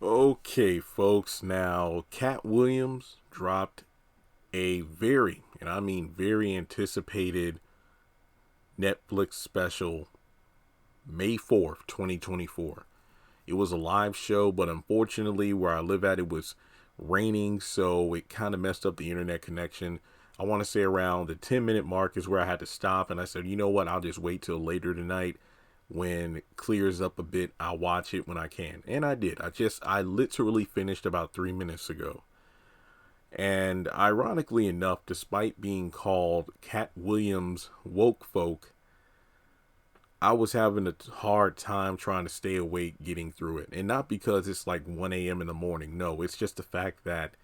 Okay, folks. Now, Katt Williams dropped a very, and I mean very anticipated Netflix special May 4th, 2024. It was a live show, but unfortunately, where I live at, it was raining, so it kind of messed up the internet connection. I want to say around the 10-minute mark is where I had to stop, and I said, you know what, I'll just wait till later tonight when it clears up a bit. I'll watch it when I can. And I did. I literally finished about 3 minutes ago. And ironically enough, despite being called Katt Williams woke folk, I was having a hard time trying to stay awake getting through it. And not because it's like 1 a.m. in the morning. No, it's just the fact that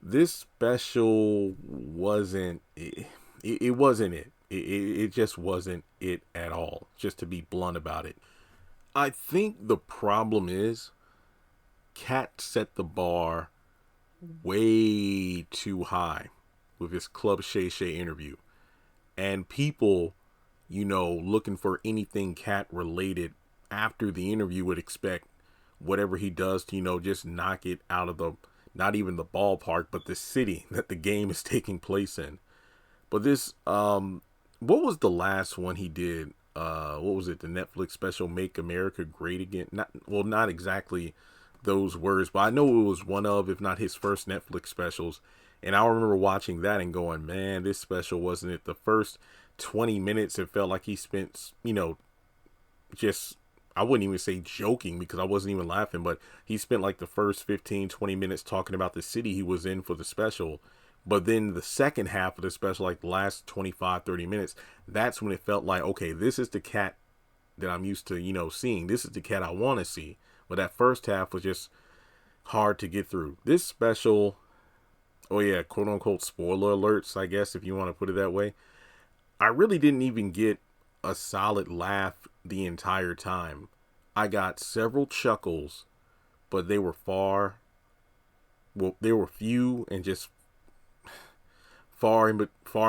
this special wasn't it wasn't it just wasn't it at all, just to be blunt about it. I think the problem is Katt set the bar way too high with his Club Shay Shay interview, and people, looking for anything Katt related after the interview would expect whatever he does to, just knock it out of the, not even the ballpark, but the city that the game is taking place in. But this, what was the last one he did? What was it? The Netflix special, Make America Great Again? Not exactly those words, but I know it was one of, if not his first Netflix specials. And I remember watching that and going, man, this special wasn't it. The first 20 minutes, it felt like he spent, just, I wouldn't even say joking because I wasn't even laughing, but he spent like the first 15, 20 minutes talking about the city he was in for the special. But then the second half of the special, like the last 25, 30 minutes, that's when it felt like, okay, this is the Katt that I'm used to, seeing. This is the Katt I want to see. But that first half was just hard to get through. This special, oh yeah, quote unquote spoiler alerts, I guess, if you want to put it that way. I really didn't even get a solid laugh the entire time. I got several chuckles, but they were few and just far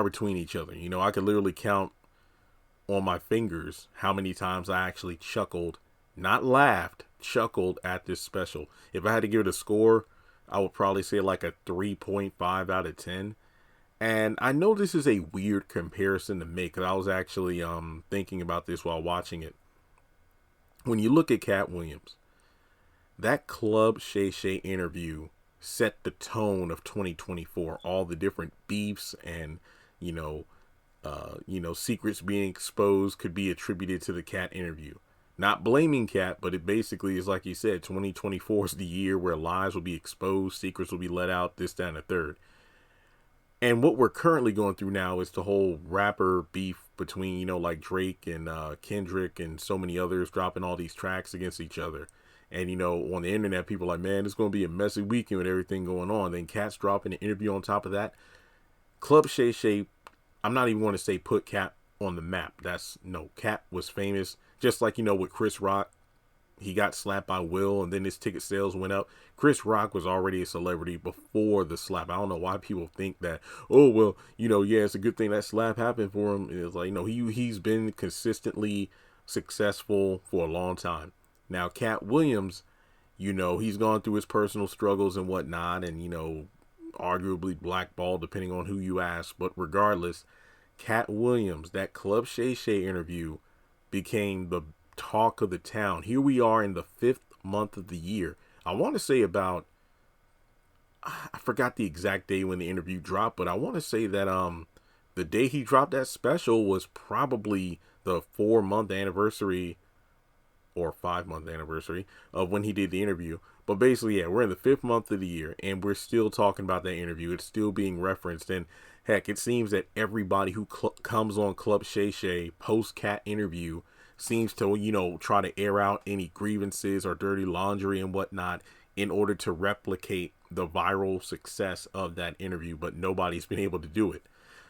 between each other. I could literally count on my fingers how many times I actually chuckled, not laughed, chuckled at this special. If I had to give it a score, I would probably say like a 3.5 out of 10. And I know this is a weird comparison to make, because I was actually thinking about this while watching it. When you look at Katt Williams, that Club Shay Shay interview set the tone of 2024. All the different beefs and you know secrets being exposed could be attributed to the Katt interview. Not blaming Katt, but it basically is like you said, 2024 is the year where lies will be exposed, secrets will be let out, this, that, and the third. And what we're currently going through now is the whole rapper beef between, like Drake and Kendrick and so many others dropping all these tracks against each other. And, on the internet, people are like, man, it's going to be a messy weekend with everything going on. Then Katt's dropping an interview on top of that. Club Shay Shay, I'm not even going to say put Katt on the map. Katt was famous. Just like, with Chris Rock, he got slapped by Will and then his ticket sales went up. Chris Rock was already a celebrity before the slap. I don't know why people think that, oh, well, yeah, it's a good thing that slap happened for him. It's like, he's been consistently successful for a long time. Now, Katt Williams, he's gone through his personal struggles and whatnot, and, arguably blackballed depending on who you ask. But regardless, Katt Williams, that Club Shay Shay interview became the talk of the town. Here we are in the 5th month of the year. I want to say I forgot the exact day when the interview dropped, but I want to say that the day he dropped that special was probably the 4-month anniversary or 5-month anniversary of when he did the interview. But basically, yeah, we're in the 5th month of the year and we're still talking about that interview. It's still being referenced, and heck, it seems that everybody who comes on Club Shay Shay post Katt interview seems to, try to air out any grievances or dirty laundry and whatnot in order to replicate the viral success of that interview, but nobody's been able to do it.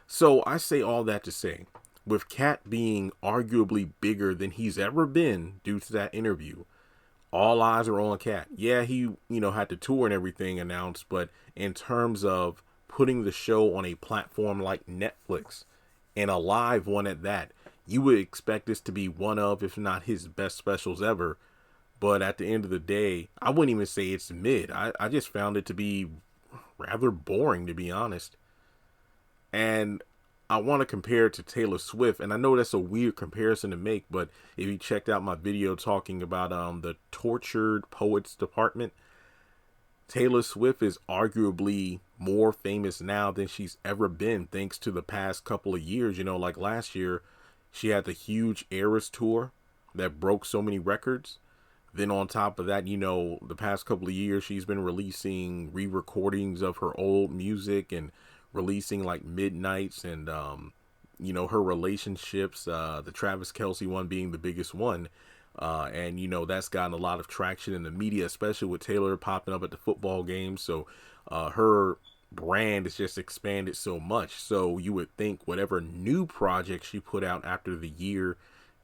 So I say all that to say, with Katt being arguably bigger than he's ever been due to that interview, all eyes are on Katt. Yeah, he, had the tour and everything announced, but in terms of putting the show on a platform like Netflix, and a live one at that, you would expect this to be one of, if not his best specials ever. But at the end of the day, I wouldn't even say it's mid. I just found it to be rather boring, to be honest. And I want to compare it to Taylor Swift. And I know that's a weird comparison to make, but if you checked out my video talking about the Tortured Poets Department, Taylor Swift is arguably more famous now than she's ever been, thanks to the past couple of years. You know, like last year, she had the huge Eras tour that broke so many records. Then on top of that, you know, the past couple of years, she's been releasing re-recordings of her old music and releasing like Midnights and, you know, her relationships, the Travis Kelce one being the biggest one. And, you know, that's gotten a lot of traction in the media, especially with Taylor popping up at the football games. So her brand has just expanded so much. So you would think whatever new project she put out after the year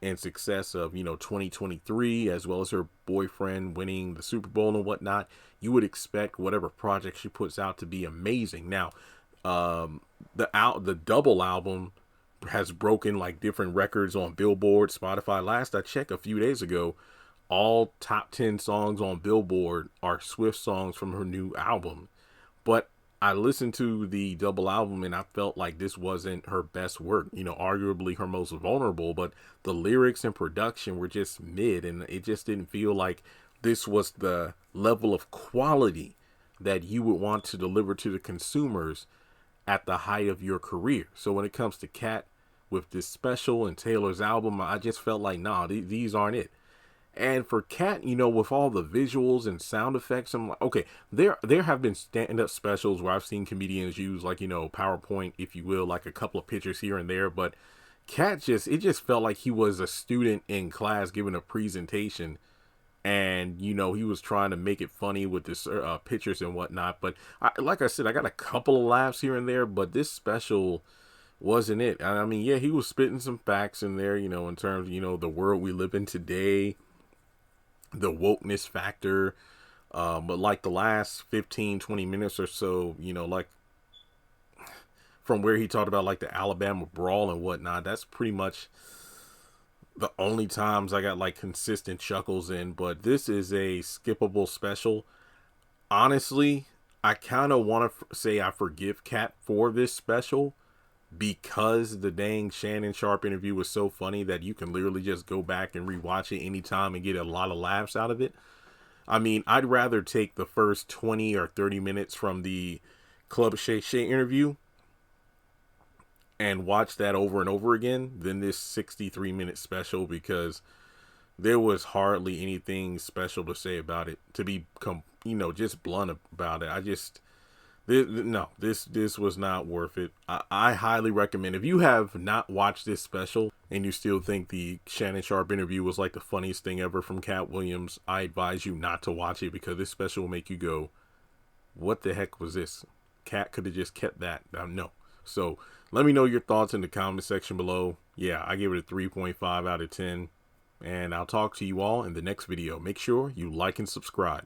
and success of, you know, 2023, as well as her boyfriend winning the Super Bowl and whatnot, you would expect whatever project she puts out to be amazing. Now, the double album has broken like different records on Billboard, Spotify. Last I checked a few days ago, all top 10 songs on Billboard are Swift songs from her new album. But I listened to the double album and I felt like this wasn't her best work, you know, arguably her most vulnerable, but the lyrics and production were just mid, and it just didn't feel like this was the level of quality that you would want to deliver to the consumers at the height of your career. So when it comes to Katt with this special and Taylor's album, I just felt like, nah, these aren't it. And for Katt, you know, with all the visuals and sound effects, I'm like, okay, there have been stand-up specials where I've seen comedians use, like, you know, PowerPoint, if you will, like a couple of pictures here and there. But Katt it just felt like he was a student in class giving a presentation. And, you know, he was trying to make it funny with this pictures and whatnot. But like I said, I got a couple of laughs here and there, but this special wasn't it. I mean, yeah, he was spitting some facts in there, you know, in terms of, you know, the world we live in today, the wokeness factor. But like the last 15-20 minutes or so, you know, like from where he talked about like the Alabama brawl and whatnot, that's pretty much the only times I got like consistent chuckles in. But this is a skippable special. Honestly, I kind of want to say I forgive Katt for this special, because the dang Shannon Sharpe interview was so funny that you can literally just go back and rewatch it anytime and get a lot of laughs out of it. I mean, I'd rather take the first 20 or 30 minutes from the Club Shay Shay interview and watch that over and over again than this 63-minute special, because there was hardly anything special to say about it, to be, you know, just blunt about it. This was not worth it. I highly recommend, if you have not watched this special and you still think the Shannon Sharpe interview was like the funniest thing ever from Katt Williams, I advise you not to watch it, because this special will make you go, what the heck was this? Katt could have just kept that. No. So let me know your thoughts in the comment section below. Yeah, I give it a 3.5 out of 10. And I'll talk to you all in the next video. Make sure you like and subscribe.